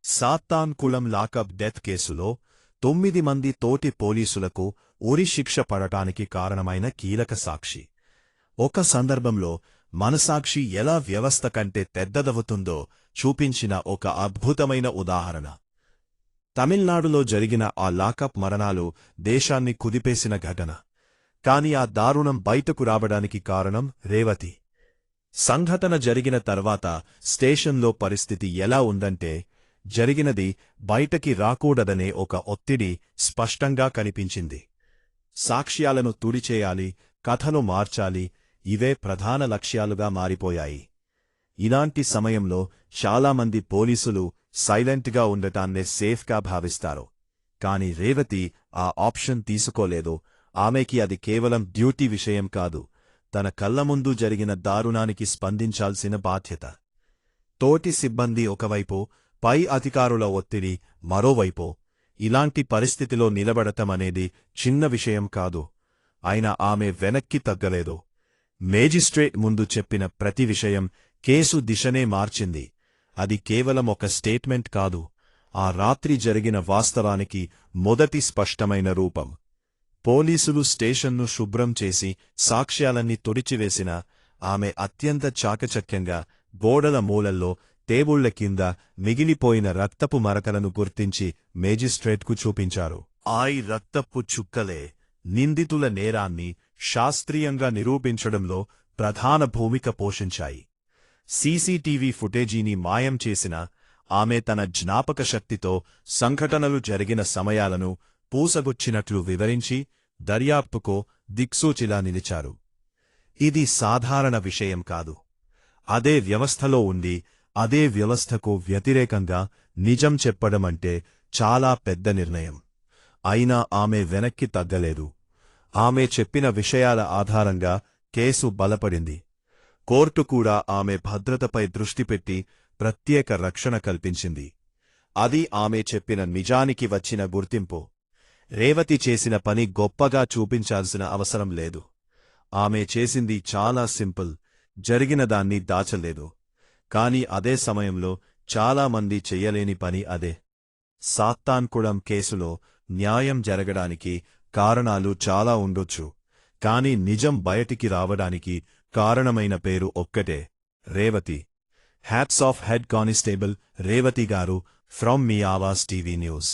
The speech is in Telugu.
సాత్తాన్కుళం లాకప్ డెత్ కేసులో 9 మంది తోటి పోలీసులకు ఉరిశిక్ష పడటానికి కారణమైన కీలక సాక్షి. ఒక సందర్భంలో మనసాక్షి ఎలా వ్యవస్థ కంటే పెద్దదవుతుందో చూపించిన ఒక అద్భుతమైన ఉదాహరణ. తమిళనాడులో జరిగిన ఆ లాకప్ మరణాలు దేశాన్ని కుదిపేసిన ఘటన. కాని ఆ దారుణం బయటకు రావడానికి కారణం రేవతి. సంఘటన జరిగిన తర్వాత స్టేషన్లో పరిస్థితి ఎలా ఉందంటే, జరిగినది బయటకి రాకూడదనే ఒక ఒత్తిడి స్పష్టంగా కనిపించింది. సాక్ష్యాలను తుడిచేయాలి, కథను మార్చాలి, ఇవే ప్రధాన లక్ష్యాలుగా మారిపోయాయి. ఇలాంటి సమయంలో చాలామంది పోలీసులు సైలెంట్గా ఉండటాన్నే సేఫ్గా భావిస్తారు. కాని రేవతి ఆ ఆప్షన్ తీసుకోలేదు. ఆమెకి అది కేవలం డ్యూటీ విషయం కాదు, తన కళ్ల ముందు జరిగిన దారుణానికి స్పందించాల్సిన బాధ్యత. తోటి సిబ్బంది ఒకవైపు, పై అధికారుల ఒత్తిడి మరోవైపు. ఇలాంటి పరిస్థితిలో నిలబడటమనేది చిన్న విషయం కాదు. అయినా ఆమె వెనక్కి తగ్గలేదు. మేజిస్ట్రేట్ ముందు చెప్పిన ప్రతి విషయం కేసు దిశనే మార్చింది. అది కేవలం ఒక స్టేట్మెంట్ కాదు, ఆ రాత్రి జరిగిన వాస్తవానికి మొదటి స్పష్టమైన రూపం. పోలీసులు స్టేషన్ను శుభ్రం చేసి సాక్ష్యాలన్నీ తుడిచివేసినా ఆమె అత్యంత చాకచక్యంగా గోడల మూలల్లో, టేబుళ్ల కింద మిగిలిపోయిన రక్తపు మరకలను గుర్తించి మేజిస్ట్రేట్కు చూపించారు. ఆ రక్తపు చుక్కలే నిందితుల నేరాన్ని శాస్త్రీయంగా నిరూపించడంలో ప్రధాన భూమిక పోషించాయి. సీసీటీవీ ఫుటేజీని మాయం చేసిన ఆమె తన జ్ఞాపకశక్తితో సంఘటనలు జరిగిన సమయాలను పూసగుచ్చినట్లు వివరించి దర్యాప్తుకో దిక్సూచిలా నిలిచారు. ఇది సాధారణ విషయం కాదు. అదే వ్యవస్థలో ఉండి అదే వ్యవస్థకు వ్యతిరేకంగా నిజం చెప్పడమంటే చాలా పెద్ద నిర్ణయం. అయినా ఆమె వెనక్కి తగ్గలేదు. ఆమె చెప్పిన విషయాల ఆధారంగా కేసు బలపడింది. కోర్టు కూడా ఆమె భద్రతపై దృష్టిపెట్టి ప్రత్యేక రక్షణ కల్పించింది. అది ఆమె చెప్పిన నిజానికి వచ్చిన గుర్తింపు. రేవతి చేసిన పని గొప్పగా చూపించాల్సిన అవసరం లేదు. ఆమె చేసింది చాలా సింపుల్, జరిగినదాన్ని దాచలేదు. కాని అదే సమయంలో చాలామంది చెయ్యలేని పని అదే. సాత్తాన్కుళం కేసులో న్యాయం జరగడానికి కారణాలు చాలా ఉండొచ్చు, కాని నిజం బయటికి రావడానికి కారణమైన పేరు ఒక్కటే, Revathi. Hats off head constable Revathi గారు. ఫ్రమ్ మీ ఆవాజ్ టీవీ న్యూస్.